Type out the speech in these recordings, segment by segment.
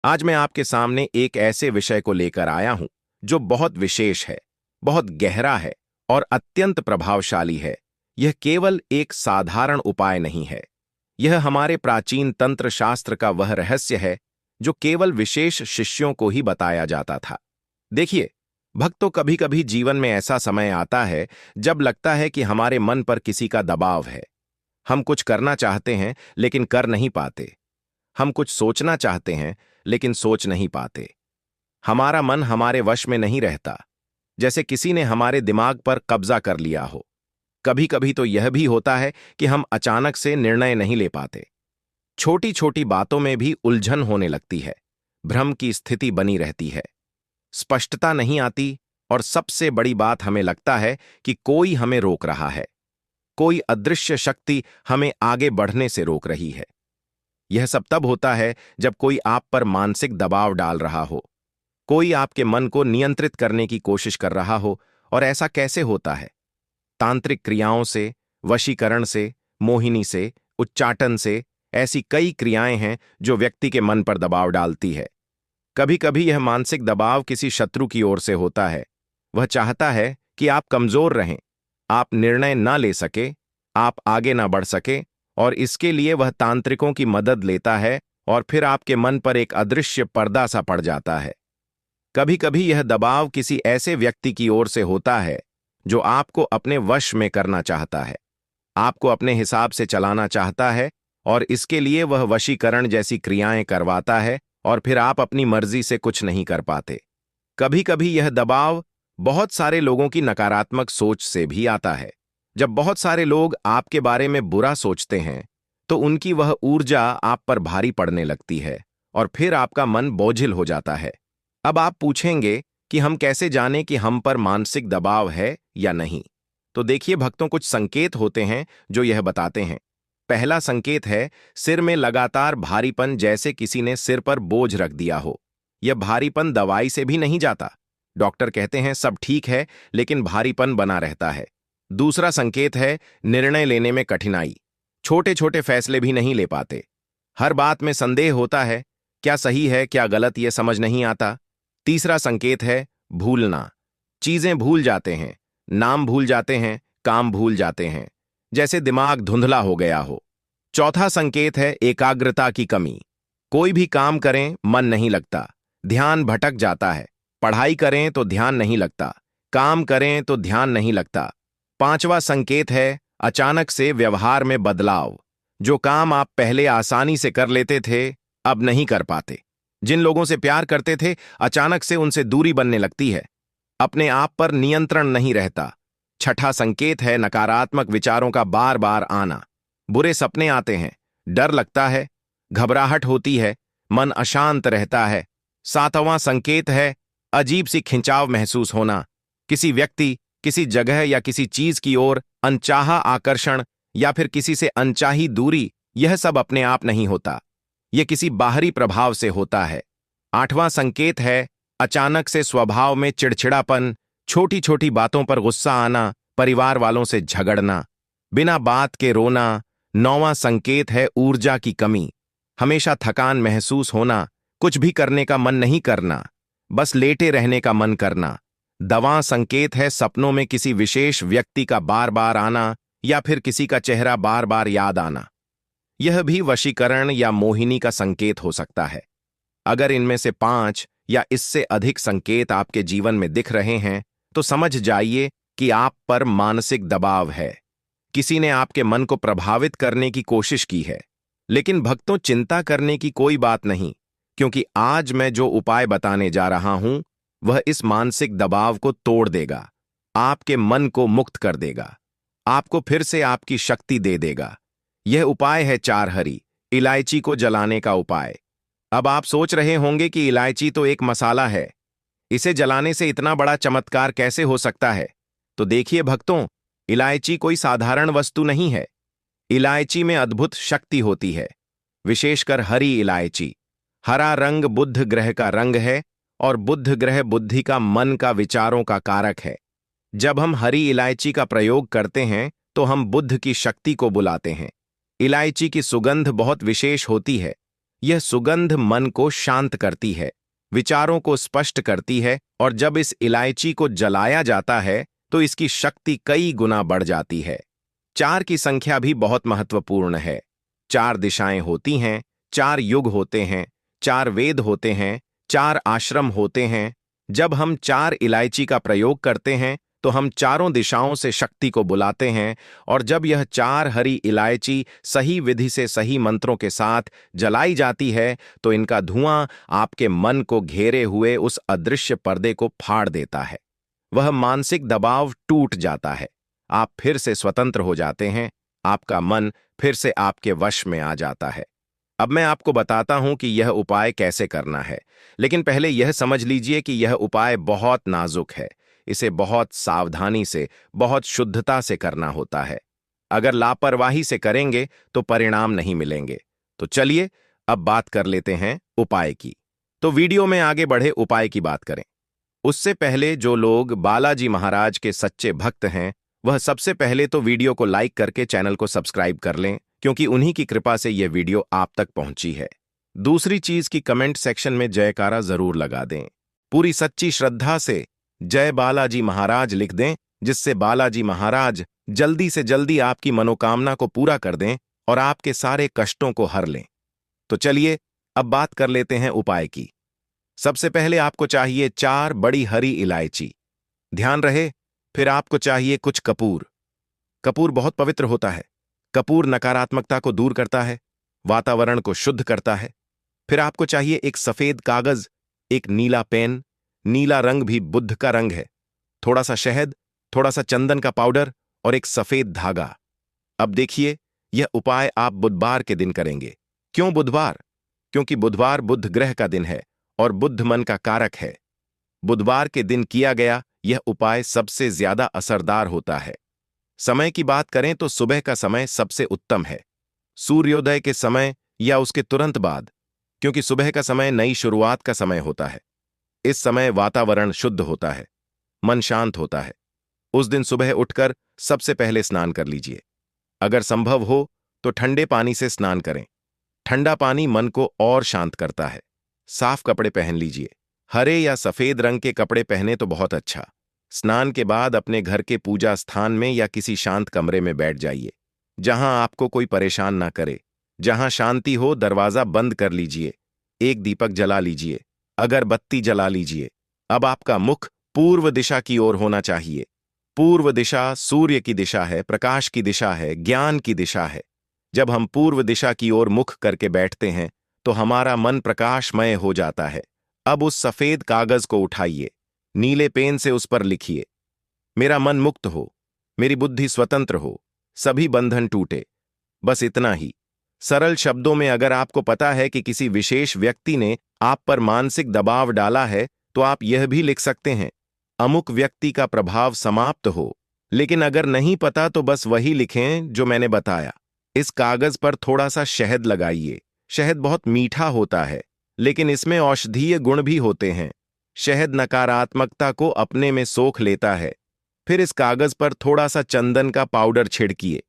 आज मैं आपके सामने एक ऐसे विषय को लेकर आया हूं जो बहुत विशेष है, बहुत गहरा है और अत्यंत प्रभावशाली है। यह केवल एक साधारण उपाय नहीं है। यह हमारे प्राचीन तंत्र शास्त्र का वह रहस्य है जो केवल विशेष शिष्यों को ही बताया जाता था। देखिए, भक्तों, कभी कभी जीवन में ऐसा समय आता है जब लगता है कि हमारे मन पर किसी का दबाव है। हम कुछ करना चाहते हैं लेकिन कर नहीं पाते। हम कुछ सोचना चाहते हैं लेकिन सोच नहीं पाते। हमारा मन हमारे वश में नहीं रहता, जैसे किसी ने हमारे दिमाग पर कब्जा कर लिया हो। कभी कभी तो यह भी होता है कि हम अचानक से निर्णय नहीं ले पाते। छोटी छोटी बातों में भी उलझन होने लगती है, भ्रम की स्थिति बनी रहती है, स्पष्टता नहीं आती और सबसे बड़ी बात, हमें लगता है कि कोई हमें रोक रहा है, कोई अदृश्य शक्ति हमें आगे बढ़ने से रोक रही है। यह सब तब होता है जब कोई आप पर मानसिक दबाव डाल रहा हो, कोई आपके मन को नियंत्रित करने की कोशिश कर रहा हो। और ऐसा कैसे होता है? तांत्रिक क्रियाओं से, वशीकरण से, मोहिनी से, उच्चाटन से, ऐसी कई क्रियाएं हैं जो व्यक्ति के मन पर दबाव डालती है। कभी कभी यह मानसिक दबाव किसी शत्रु की ओर से होता है। वह चाहता है कि आप कमजोर रहें, आप निर्णय ना ले सके, आप आगे ना बढ़ सके, और इसके लिए वह तांत्रिकों की मदद लेता है और फिर आपके मन पर एक अदृश्य पर्दा सा पड़ जाता है। कभी कभी यह दबाव किसी ऐसे व्यक्ति की ओर से होता है जो आपको अपने वश में करना चाहता है, आपको अपने हिसाब से चलाना चाहता है, और इसके लिए वह वशीकरण जैसी क्रियाएं करवाता है और फिर आप अपनी मर्जी से कुछ नहीं कर पाते। कभी कभी यह दबाव बहुत सारे लोगों की नकारात्मक सोच से भी आता है। जब बहुत सारे लोग आपके बारे में बुरा सोचते हैं तो उनकी वह ऊर्जा आप पर भारी पड़ने लगती है और फिर आपका मन बोझिल हो जाता है। अब आप पूछेंगे कि हम कैसे जानें कि हम पर मानसिक दबाव है या नहीं। तो देखिए भक्तों, कुछ संकेत होते हैं जो यह बताते हैं। पहला संकेत है सिर में लगातार भारीपन, जैसे किसी ने सिर पर बोझ रख दिया हो। यह भारीपन दवाई से भी नहीं जाता। डॉक्टर कहते हैं सब ठीक है, लेकिन भारीपन बना रहता है। दूसरा संकेत है निर्णय लेने में कठिनाई। छोटे छोटे फैसले भी नहीं ले पाते। हर बात में संदेह होता है, क्या सही है क्या गलत, ये समझ नहीं आता। तीसरा संकेत है भूलना। चीजें भूल जाते हैं, नाम भूल जाते हैं, काम भूल जाते हैं, जैसे दिमाग धुंधला हो गया हो। चौथा संकेत है एकाग्रता की कमी। कोई भी काम करें मन नहीं लगता, ध्यान भटक जाता है। पढ़ाई करें तो ध्यान नहीं लगता, काम करें तो ध्यान नहीं लगता। पांचवा संकेत है अचानक से व्यवहार में बदलाव। जो काम आप पहले आसानी से कर लेते थे अब नहीं कर पाते। जिन लोगों से प्यार करते थे अचानक से उनसे दूरी बनने लगती है। अपने आप पर नियंत्रण नहीं रहता। छठा संकेत है नकारात्मक विचारों का बार बार आना। बुरे सपने आते हैं, डर लगता है, घबराहट होती है, मन अशांत रहता है। सातवां संकेत है अजीब सी खिंचाव महसूस होना। किसी व्यक्ति, किसी जगह या किसी चीज की ओर अनचाहा आकर्षण या फिर किसी से अनचाही दूरी। यह सब अपने आप नहीं होता, यह किसी बाहरी प्रभाव से होता है। आठवां संकेत है अचानक से स्वभाव में चिड़चिड़ापन, छोटी छोटी बातों पर गुस्सा आना, परिवार वालों से झगड़ना, बिना बात के रोना। नौवां संकेत है ऊर्जा की कमी। हमेशा थकान महसूस होना, कुछ भी करने का मन नहीं करना, बस लेटे रहने का मन करना। दवां संकेत है सपनों में किसी विशेष व्यक्ति का बार बार आना या फिर किसी का चेहरा बार बार याद आना। यह भी वशीकरण या मोहिनी का संकेत हो सकता है। अगर इनमें से 5 या इससे अधिक संकेत आपके जीवन में दिख रहे हैं तो समझ जाइए कि आप पर मानसिक दबाव है। किसी ने आपके मन को प्रभावित करने की कोशिश की है। लेकिन भक्तों, चिंता करने की कोई बात नहीं, क्योंकि आज मैं जो उपाय बताने जा रहा हूं वह इस मानसिक दबाव को तोड़ देगा, आपके मन को मुक्त कर देगा, आपको फिर से आपकी शक्ति दे देगा। यह उपाय है 4 हरी इलायची को जलाने का उपाय। अब आप सोच रहे होंगे कि इलायची तो एक मसाला है, इसे जलाने से इतना बड़ा चमत्कार कैसे हो सकता है? तो देखिए भक्तों, इलायची कोई साधारण वस्तु नहीं है। इलायची में अद्भुत शक्ति होती है, विशेषकर हरी इलायची। हरा रंग बुध ग्रह का रंग है और बुध ग्रह बुद्धि का, मन का, विचारों का कारक है। जब हम हरी इलायची का प्रयोग करते हैं तो हम बुध की शक्ति को बुलाते हैं। इलायची की सुगंध बहुत विशेष होती है, यह सुगंध मन को शांत करती है, विचारों को स्पष्ट करती है, और जब इस इलायची को जलाया जाता है तो इसकी शक्ति कई गुना बढ़ जाती है। 4 की संख्या भी बहुत महत्वपूर्ण है। 4 दिशाएं होती हैं, 4 युग होते हैं, 4 वेद होते हैं, 4 आश्रम होते हैं। जब हम 4 इलायची का प्रयोग करते हैं तो हम चारों दिशाओं से शक्ति को बुलाते हैं, और जब यह 4 हरी इलायची सही विधि से सही मंत्रों के साथ जलाई जाती है तो इनका धुआं आपके मन को घेरे हुए उस अदृश्य पर्दे को फाड़ देता है। वह मानसिक दबाव टूट जाता है, आप फिर से स्वतंत्र हो जाते हैं, आपका मन फिर से आपके वश में आ जाता है। अब मैं आपको बताता हूं कि यह उपाय कैसे करना है, लेकिन पहले यह समझ लीजिए कि यह उपाय बहुत नाजुक है। इसे बहुत सावधानी से, बहुत शुद्धता से करना होता है। अगर लापरवाही से करेंगे तो परिणाम नहीं मिलेंगे। तो चलिए अब बात कर लेते हैं उपाय की। तो वीडियो में आगे बढ़े उपाय की बात करें उससे पहले जो लोग बालाजी महाराज के सच्चे भक्त हैं वह सबसे पहले तो वीडियो को लाइक करके चैनल को सब्सक्राइब कर लें, क्योंकि उन्हीं की कृपा से यह वीडियो आप तक पहुंची है। दूसरी चीज की कमेंट सेक्शन में जयकारा जरूर लगा दें। पूरी सच्ची श्रद्धा से जय बालाजी महाराज लिख दें, जिससे बालाजी महाराज जल्दी से जल्दी आपकी मनोकामना को पूरा कर दें और आपके सारे कष्टों को हर लें। तो चलिए अब बात कर लेते हैं उपाय की। सबसे पहले आपको चाहिए 4 बड़ी हरी इलायची। ध्यान रहे, फिर आपको चाहिए कुछ कपूर। कपूर बहुत पवित्र होता है। कपूर नकारात्मकता को दूर करता है, वातावरण को शुद्ध करता है। फिर आपको चाहिए एक सफेद कागज, एक नीला पेन। नीला रंग भी बुद्ध का रंग है। थोड़ा सा शहद, थोड़ा सा चंदन का पाउडर और एक सफेद धागा। अब देखिए, यह उपाय आप बुधवार के दिन करेंगे। क्यों बुधवार? क्योंकि बुधवार बुध ग्रह का दिन है और बुद्ध मन का कारक है। बुधवार के दिन किया गया यह उपाय सबसे ज्यादा असरदार होता है। समय की बात करें तो सुबह का समय सबसे उत्तम है, सूर्योदय के समय या उसके तुरंत बाद, क्योंकि सुबह का समय नई शुरुआत का समय होता है। इस समय वातावरण शुद्ध होता है, मन शांत होता है। उस दिन सुबह उठकर सबसे पहले स्नान कर लीजिए। अगर संभव हो तो ठंडे पानी से स्नान करें। ठंडा पानी मन को और शांत करता है। साफ कपड़े पहन लीजिए। हरे या सफेद रंग के कपड़े पहने तो बहुत अच्छा। स्नान के बाद अपने घर के पूजा स्थान में या किसी शांत कमरे में बैठ जाइए, जहां आपको कोई परेशान ना करे। जहां शांति हो दरवाजा बंद कर लीजिए। एक दीपक जला लीजिए, अगरबत्ती जला लीजिए। अब आपका मुख पूर्व दिशा की ओर होना चाहिए। पूर्व दिशा सूर्य की दिशा है, प्रकाश की दिशा है, ज्ञान की दिशा है। जब हम पूर्व दिशा की ओर मुख करके बैठते हैं तो हमारा मन प्रकाशमय हो जाता है। अब उस सफेद कागज को उठाइए, नीले पेन से उस पर लिखिए, मेरा मन मुक्त हो, मेरी बुद्धि स्वतंत्र हो, सभी बंधन टूटे। बस इतना ही। सरल शब्दों में अगर आपको पता है कि किसी विशेष व्यक्ति ने आप पर मानसिक दबाव डाला है तो आप यह भी लिख सकते हैं, अमुक व्यक्ति का प्रभाव समाप्त हो। लेकिन अगर नहीं पता तो बस वही लिखें जो मैंने बताया। इस कागज पर थोड़ा सा शहद लगाइए। शहद बहुत मीठा होता है, लेकिन इसमें औषधीय गुण भी होते हैं। शहद नकारात्मकता को अपने में सोख लेता है। फिर इस कागज पर थोड़ा सा चंदन का पाउडर छिड़किए।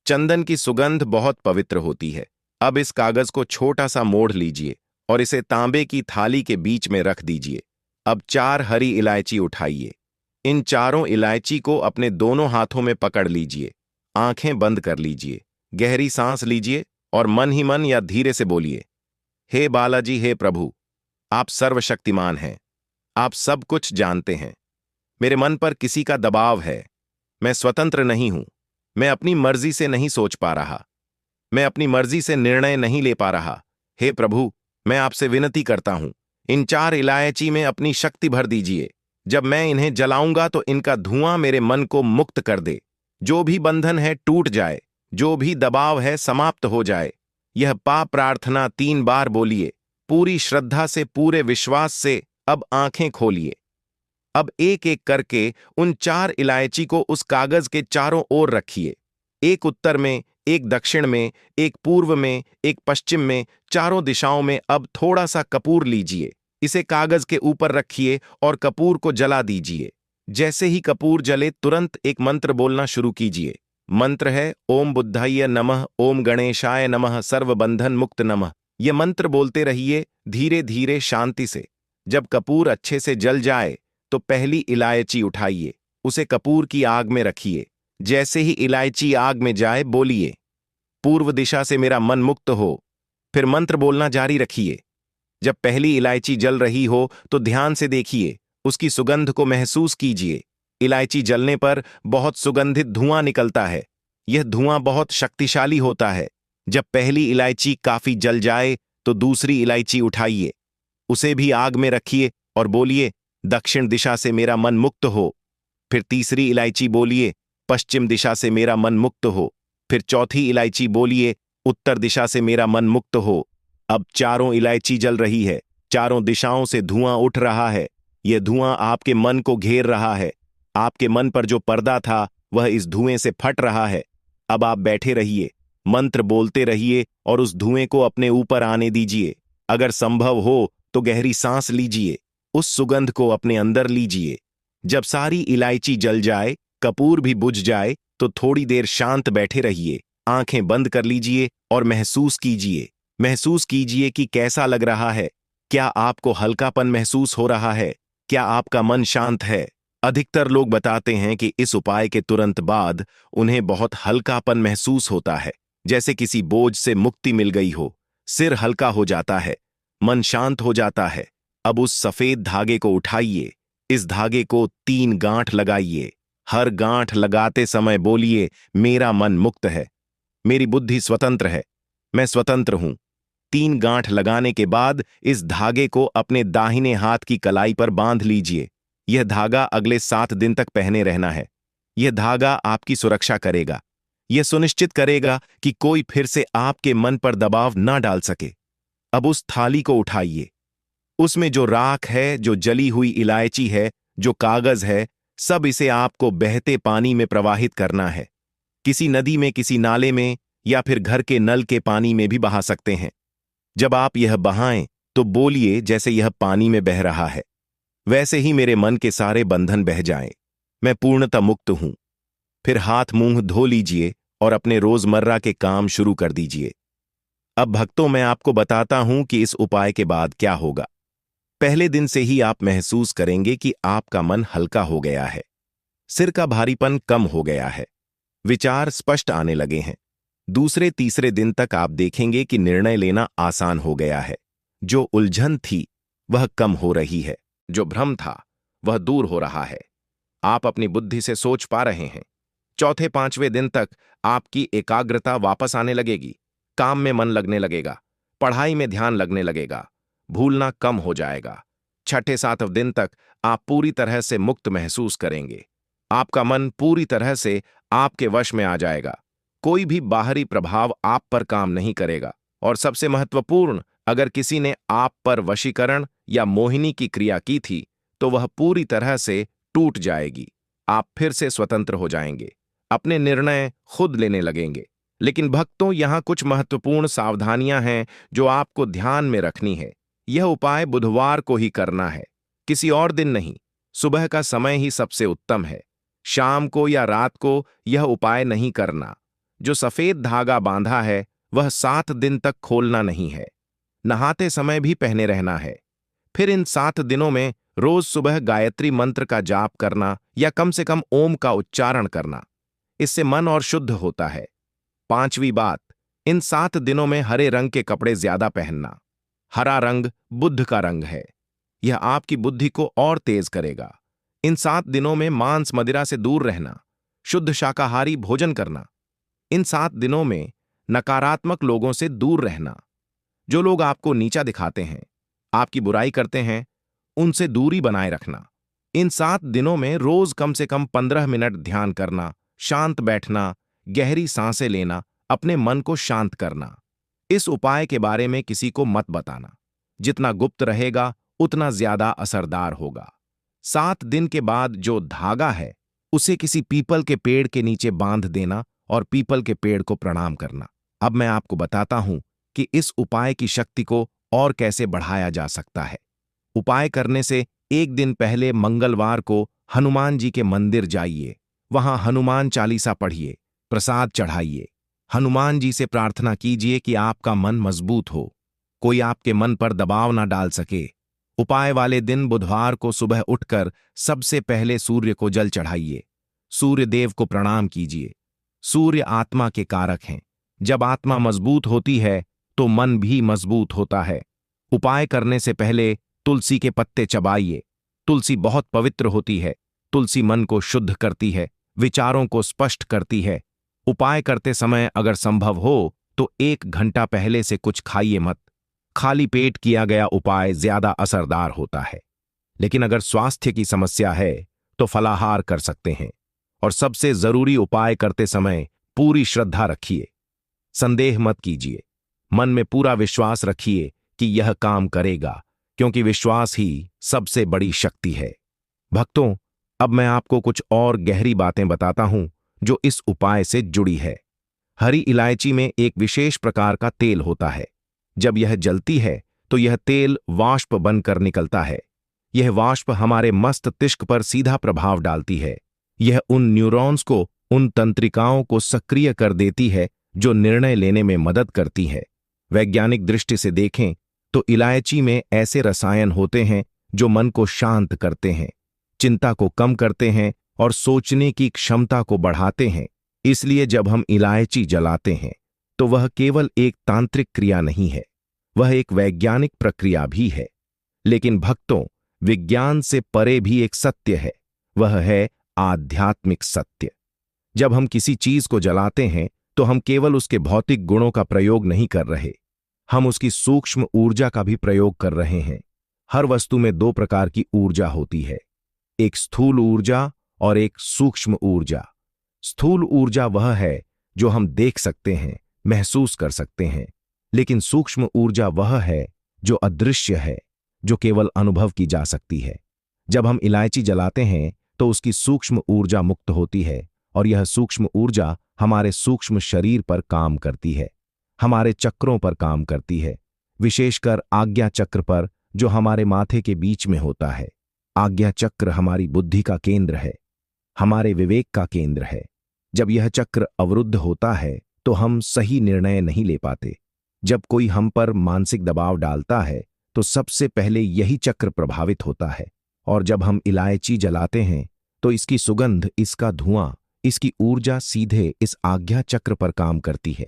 चंदन की सुगंध बहुत पवित्र होती है। अब इस कागज को छोटा सा मोड़ लीजिए और इसे तांबे की थाली के बीच में रख दीजिए। अब 4 हरी इलायची उठाइए। इन चारों इलायची को अपने दोनों हाथों में पकड़ लीजिए। आंखें बंद कर लीजिए, गहरी सांस लीजिए और मन ही मन या धीरे से बोलिए, हे बालाजी, हे प्रभु, आप सर्वशक्तिमान हैं, आप सब कुछ जानते हैं। मेरे मन पर किसी का दबाव है। मैं स्वतंत्र नहीं हूं। मैं अपनी मर्जी से नहीं सोच पा रहा। मैं अपनी मर्जी से निर्णय नहीं ले पा रहा। हे प्रभु, मैं आपसे विनती करता हूं, इन 4 इलायची में अपनी शक्ति भर दीजिए। जब मैं इन्हें जलाऊंगा तो इनका धुआं मेरे मन को मुक्त कर दे। जो भी बंधन है टूट जाए, जो भी दबाव है समाप्त हो जाए। यह पाप प्रार्थना 3 बार बोलिए, पूरी श्रद्धा से, पूरे विश्वास से। अब आंखें खोलिए। अब एक एक करके उन 4 इलायची को उस कागज के चारों ओर रखिए। एक उत्तर में, एक दक्षिण में, एक पूर्व में, एक पश्चिम में, चारों दिशाओं में। अब थोड़ा सा कपूर लीजिए, इसे कागज के ऊपर रखिए और कपूर को जला दीजिए। जैसे ही कपूर जले तुरंत एक मंत्र बोलना शुरू कीजिए। मंत्र है, ओम बुद्धाय नमः, ओम गणेशाय नमः, सर्वबंधन मुक्त नमः। ये मंत्र बोलते रहिए धीरे धीरे शांति से। जब कपूर अच्छे से जल जाए तो पहली इलायची उठाइए, उसे कपूर की आग में रखिए। जैसे ही इलायची आग में जाए बोलिए, पूर्व दिशा से मेरा मन मुक्त हो। फिर मंत्र बोलना जारी रखिए। जब पहली इलायची जल रही हो तो ध्यान से देखिए, उसकी सुगंध को महसूस कीजिए। इलायची जलने पर बहुत सुगंधित धुआं निकलता है। यह धुआं बहुत शक्तिशाली होता है। जब पहली इलायची काफी जल जाए तो दूसरी इलायची उठाइए, उसे भी आग में रखिए और बोलिए, दक्षिण दिशा से मेरा मन मुक्त हो। फिर तीसरी इलायची बोलिए, पश्चिम दिशा से मेरा मन मुक्त हो। फिर चौथी इलायची बोलिए, उत्तर दिशा से मेरा मन मुक्त हो। अब चारों इलायची जल रही है, चारों दिशाओं से धुआं उठ रहा है। यह धुआं आपके मन को घेर रहा है। आपके मन पर जो पर्दा था वह इस धुएं से फट रहा है। अब आप बैठे रहिए, मंत्र बोलते रहिए और उस धुएं को अपने ऊपर आने दीजिए। अगर संभव हो तो गहरी सांस लीजिए, उस सुगंध को अपने अंदर लीजिए। जब सारी इलायची जल जाए, कपूर भी बुझ जाए तो थोड़ी देर शांत बैठे रहिए। आंखें बंद कर लीजिए और महसूस कीजिए। महसूस कीजिए कि कैसा लग रहा है। क्या आपको हल्कापन महसूस हो रहा है? क्या आपका मन शांत है? अधिकतर लोग बताते हैं कि इस उपाय के तुरंत बाद उन्हें बहुत हल्कापन महसूस होता है, जैसे किसी बोझ से मुक्ति मिल गई हो। सिर हल्का हो जाता है, मन शांत हो जाता है। अब उस सफेद धागे को उठाइए, इस धागे को 3 गांठ लगाइए। हर गांठ लगाते समय बोलिए, मेरा मन मुक्त है, मेरी बुद्धि स्वतंत्र है, मैं स्वतंत्र हूं। 3 गांठ लगाने के बाद इस धागे को अपने दाहिने हाथ की कलाई पर बांध लीजिए। यह धागा अगले 7 दिन तक पहने रहना है। यह धागा आपकी सुरक्षा करेगा। यह सुनिश्चित करेगा कि कोई फिर से आपके मन पर दबाव ना डाल सके। अब उस थाली को उठाइए, उसमें जो राख है, जो जली हुई इलायची है, जो कागज है, सब इसे आपको बहते पानी में प्रवाहित करना है। किसी नदी में, किसी नाले में या फिर घर के नल के पानी में भी बहा सकते हैं। जब आप यह बहाएं तो बोलिए, जैसे यह पानी में बह रहा है वैसे ही मेरे मन के सारे बंधन बह जाएं, मैं पूर्णतः मुक्त हूं। फिर हाथ मुंह धो लीजिए और अपने रोजमर्रा के काम शुरू कर दीजिए। अब भक्तों, मैं आपको बताता हूं कि इस उपाय के बाद क्या होगा। पहले दिन से ही आप महसूस करेंगे कि आपका मन हल्का हो गया है, सिर का भारीपन कम हो गया है, विचार स्पष्ट आने लगे हैं। दूसरे तीसरे दिन तक आप देखेंगे कि निर्णय लेना आसान हो गया है। जो उलझन थी वह कम हो रही है, जो भ्रम था वह दूर हो रहा है। आप अपनी बुद्धि से सोच पा रहे हैं। चौथे पांचवें दिन तक आपकी एकाग्रता वापस आने लगेगी, काम में मन लगने लगेगा, पढ़ाई में ध्यान लगने लगेगा, भूलना कम हो जाएगा। छठे सातवें दिन तक आप पूरी तरह से मुक्त महसूस करेंगे। आपका मन पूरी तरह से आपके वश में आ जाएगा। कोई भी बाहरी प्रभाव आप पर काम नहीं करेगा। और सबसे महत्वपूर्ण, अगर किसी ने आप पर वशीकरण या मोहिनी की क्रिया की थी तो वह पूरी तरह से टूट जाएगी। आप फिर से स्वतंत्र हो जाएंगे, अपने निर्णय खुद लेने लगेंगे। लेकिन भक्तों, यहां कुछ महत्वपूर्ण सावधानियां हैं जो आपको ध्यान में रखनी है। यह उपाय बुधवार को ही करना है, किसी और दिन नहीं। सुबह का समय ही सबसे उत्तम है। शाम को या रात को यह उपाय नहीं करना। जो सफेद धागा बांधा है वह 7 दिन तक खोलना नहीं है। नहाते समय भी पहने रहना है। फिर इन 7 दिनों में रोज सुबह गायत्री मंत्र का जाप करना या कम से कम ओम का उच्चारण करना। इससे मन और शुद्ध होता है। 5वीं बात, इन 7 दिनों में हरे रंग के कपड़े ज्यादा पहनना। हरा रंग बुद्ध का रंग है, यह आपकी बुद्धि को और तेज करेगा। इन 7 दिनों में मांस मदिरा से दूर रहना, शुद्ध शाकाहारी भोजन करना। इन 7 दिनों में नकारात्मक लोगों से दूर रहना। जो लोग आपको नीचा दिखाते हैं, आपकी बुराई करते हैं, उनसे दूरी बनाए रखना। इन 7 दिनों में रोज कम से कम 15 मिनट ध्यान करना, शांत बैठना, गहरी सांसें लेना, अपने मन को शांत करना। इस उपाय के बारे में किसी को मत बताना। जितना गुप्त रहेगा उतना ज्यादा असरदार होगा। 7 दिन के बाद जो धागा है उसे किसी पीपल के पेड़ के नीचे बांध देना और पीपल के पेड़ को प्रणाम करना। अब मैं आपको बताता हूं कि इस उपाय की शक्ति को और कैसे बढ़ाया जा सकता है। उपाय करने से एक दिन पहले मंगलवार को हनुमान जी के मंदिर जाइए। वहां हनुमान चालीसा पढ़िए, प्रसाद चढ़ाइए। हनुमान जी से प्रार्थना कीजिए कि आपका मन मजबूत हो, कोई आपके मन पर दबाव ना डाल सके। उपाय वाले दिन बुधवार को सुबह उठकर सबसे पहले सूर्य को जल चढ़ाइए। सूर्य देव को प्रणाम कीजिए। सूर्य आत्मा के कारक हैं। जब आत्मा मजबूत होती है तो मन भी मजबूत होता है। उपाय करने से पहले तुलसी के पत्ते चबाइए। तुलसी बहुत पवित्र होती है। तुलसी मन को शुद्ध करती है, विचारों को स्पष्ट करती है। उपाय करते समय अगर संभव हो तो 1 घंटा पहले से कुछ खाइए मत। खाली पेट किया गया उपाय ज्यादा असरदार होता है। लेकिन अगर स्वास्थ्य की समस्या है तो फलाहार कर सकते हैं। और सबसे जरूरी, उपाय करते समय पूरी श्रद्धा रखिए। संदेह मत कीजिए। मन में पूरा विश्वास रखिए कि यह काम करेगा, क्योंकि विश्वास ही सबसे बड़ी शक्ति है। भक्तों, अब मैं आपको कुछ और गहरी बातें बताता हूं जो इस उपाय से जुड़ी है। हरी इलायची में एक विशेष प्रकार का तेल होता है। जब यह जलती है तो यह तेल वाष्प बनकर निकलता है। यह वाष्प हमारे मस्तिष्क पर सीधा प्रभाव डालती है। यह उन न्यूरॉन्स को, उन तंत्रिकाओं को सक्रिय कर देती है जो निर्णय लेने में मदद करती है। वैज्ञानिक दृष्टि से देखें तो इलायची में ऐसे रसायन होते हैं जो मन को शांत करते हैं, चिंता को कम करते हैं और सोचने की क्षमता को बढ़ाते हैं। इसलिए जब हम इलायची जलाते हैं तो वह केवल एक तांत्रिक क्रिया नहीं है, वह एक वैज्ञानिक प्रक्रिया भी है। लेकिन भक्तों, विज्ञान से परे भी एक सत्य है, वह है आध्यात्मिक सत्य। जब हम किसी चीज को जलाते हैं तो हम केवल उसके भौतिक गुणों का प्रयोग नहीं कर रहे, हम उसकी सूक्ष्म ऊर्जा का भी प्रयोग कर रहे हैं। हर वस्तु में 2 प्रकार की ऊर्जा होती है, एक स्थूल ऊर्जा और एक सूक्ष्म ऊर्जा। स्थूल ऊर्जा वह है जो हम देख सकते हैं, महसूस कर सकते हैं, लेकिन सूक्ष्म ऊर्जा वह है जो अदृश्य है, जो केवल अनुभव की जा सकती है। जब हम इलायची जलाते हैं तो उसकी सूक्ष्म ऊर्जा मुक्त होती है और यह सूक्ष्म ऊर्जा हमारे सूक्ष्म शरीर पर काम करती है, हमारे चक्रों पर काम करती है, विशेषकर आज्ञा चक्र पर जो हमारे माथे के बीच में होता है। आज्ञा चक्र हमारी बुद्धि का केंद्र है, हमारे विवेक का केंद्र है। जब यह चक्र अवरुद्ध होता है तो हम सही निर्णय नहीं ले पाते। जब कोई हम पर मानसिक दबाव डालता है तो सबसे पहले यही चक्र प्रभावित होता है। और जब हम इलायची जलाते हैं तो इसकी सुगंध, इसका धुआं, इसकी ऊर्जा सीधे इस आज्ञा चक्र पर काम करती है,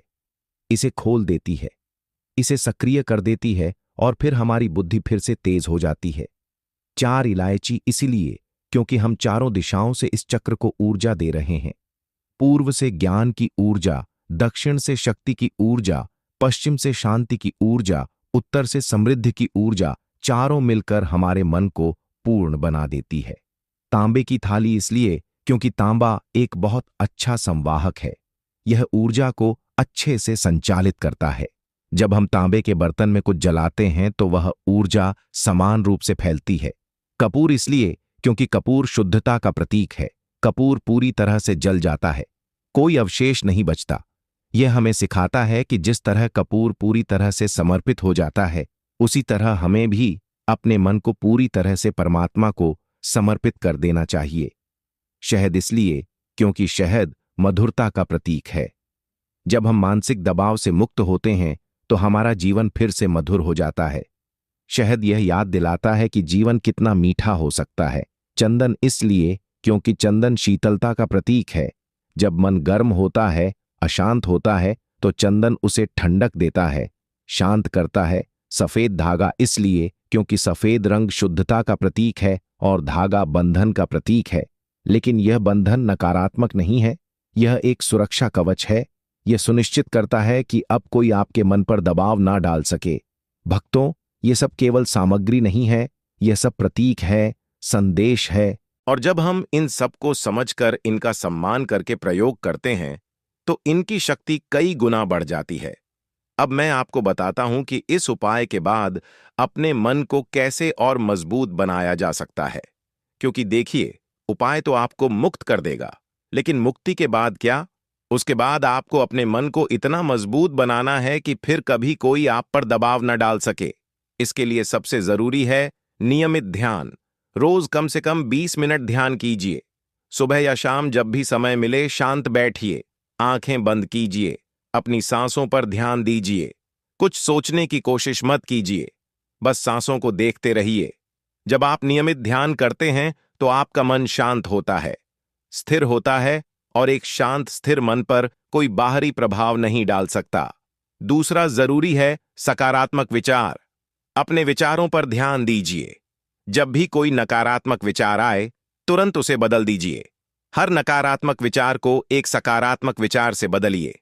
इसे खोल देती है, इसे सक्रिय कर देती है और फिर हमारी बुद्धि फिर से तेज हो जाती है। 4 इलायची इसीलिए क्योंकि हम चारों दिशाओं से इस चक्र को ऊर्जा दे रहे हैं। पूर्व से ज्ञान की ऊर्जा, दक्षिण से शक्ति की ऊर्जा, पश्चिम से शांति की ऊर्जा, उत्तर से समृद्धि की ऊर्जा, चारों मिलकर हमारे मन को पूर्ण बना देती है। तांबे की थाली इसलिए क्योंकि तांबा एक बहुत अच्छा संवाहक है, यह ऊर्जा को अच्छे से संचालित करता है। जब हम तांबे के बर्तन में कुछ जलाते हैं तो वह ऊर्जा समान रूप से फैलती है। कपूर इसलिए क्योंकि कपूर शुद्धता का प्रतीक है। कपूर पूरी तरह से जल जाता है, कोई अवशेष नहीं बचता। यह हमें सिखाता है कि जिस तरह कपूर पूरी तरह से समर्पित हो जाता है, उसी तरह हमें भी अपने मन को पूरी तरह से परमात्मा को समर्पित कर देना चाहिए। शहद इसलिए क्योंकि शहद मधुरता का प्रतीक है। जब हम मानसिक दबाव से मुक्त होते हैं तो हमारा जीवन फिर से मधुर हो जाता है। शहद यह याद दिलाता है कि जीवन कितना मीठा हो सकता है। चंदन इसलिए क्योंकि चंदन शीतलता का प्रतीक है। जब मन गर्म होता है, अशांत होता है, तो चंदन उसे ठंडक देता है, शांत करता है। सफेद धागा इसलिए क्योंकि सफेद रंग शुद्धता का प्रतीक है और धागा बंधन का प्रतीक है। लेकिन यह बंधन नकारात्मक नहीं है, यह एक सुरक्षा कवच है। यह सुनिश्चित करता है कि अब कोई आपके मन पर दबाव ना डाल सके। भक्तों, ये सब केवल सामग्री नहीं है, यह सब प्रतीक है, संदेश है। और जब हम इन सबको समझकर, इनका सम्मान करके प्रयोग करते हैं तो इनकी शक्ति कई गुना बढ़ जाती है। अब मैं आपको बताता हूं कि इस उपाय के बाद अपने मन को कैसे और मजबूत बनाया जा सकता है। क्योंकि देखिए, उपाय तो आपको मुक्त कर देगा, लेकिन मुक्ति के बाद क्या? उसके बाद आपको अपने मन को इतना मजबूत बनाना है कि फिर कभी कोई आप पर दबाव न डाल सके। इसके लिए सबसे जरूरी है नियमित ध्यान। रोज कम से कम 20 मिनट ध्यान कीजिए। सुबह या शाम जब भी समय मिले शांत बैठिए, आंखें बंद कीजिए, अपनी सांसों पर ध्यान दीजिए। कुछ सोचने की कोशिश मत कीजिए, बस सांसों को देखते रहिए। जब आप नियमित ध्यान करते हैं तो आपका मन शांत होता है, स्थिर होता है, और एक शांत स्थिर मन पर कोई बाहरी प्रभाव नहीं डाल सकता। दूसरा जरूरी है सकारात्मक विचार। अपने विचारों पर ध्यान दीजिए। जब भी कोई नकारात्मक विचार आए, तुरंत उसे बदल दीजिए। हर नकारात्मक विचार को एक सकारात्मक विचार से बदलिए।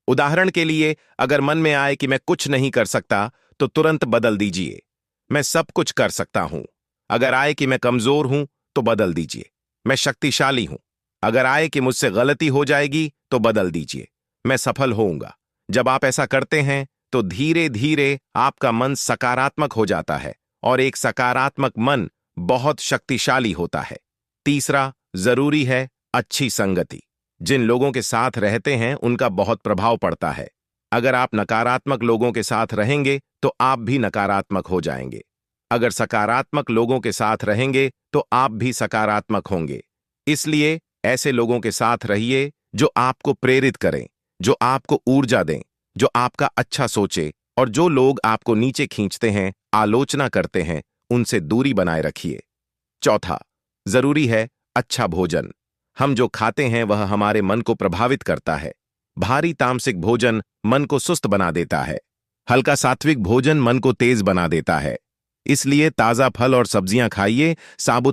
उदाहरण के लिए, अगर मन में आए कि मैं कुछ नहीं कर सकता, तो तुरंत बदल दीजिए, मैं सब कुछ कर सकता हूं। अगर आए कि मैं कमजोर हूं, तो बदल दीजिए, मैं शक्तिशाली हूं। अगर आए कि मुझसे गलती हो जाएगी, तो बदल दीजिए, मैं सफल होऊंगा। जब आप ऐसा करते हैं तो धीरे धीरे आपका मन सकारात्मक हो जाता है, और एक सकारात्मक मन बहुत शक्तिशाली होता है। तीसरा जरूरी है अच्छी संगति। जिन लोगों के साथ रहते हैं उनका बहुत प्रभाव पड़ता है। अगर आप नकारात्मक लोगों के साथ रहेंगे तो आप भी नकारात्मक हो जाएंगे। अगर सकारात्मक लोगों के साथ रहेंगे तो आप भी सकारात्मक होंगे। इसलिए ऐसे लोगों के साथ रहिए जो आपको प्रेरित करें, जो आपको ऊर्जा दें, जो आपका अच्छा सोचे। और जो लोग आपको नीचे खींचते हैं, आलोचना करते हैं, उनसे दूरी बनाए रखिए। चौथा जरूरी है अच्छा भोजन। हम जो खाते हैं वह हमारे मन को प्रभावित करता है। भारी तामसिक भोजन मन को सुस्त बना देता है, हल्का सात्विक भोजन मन को तेज बना देता है। इसलिए ताजा फल और सब्जियां खाइए, साबुत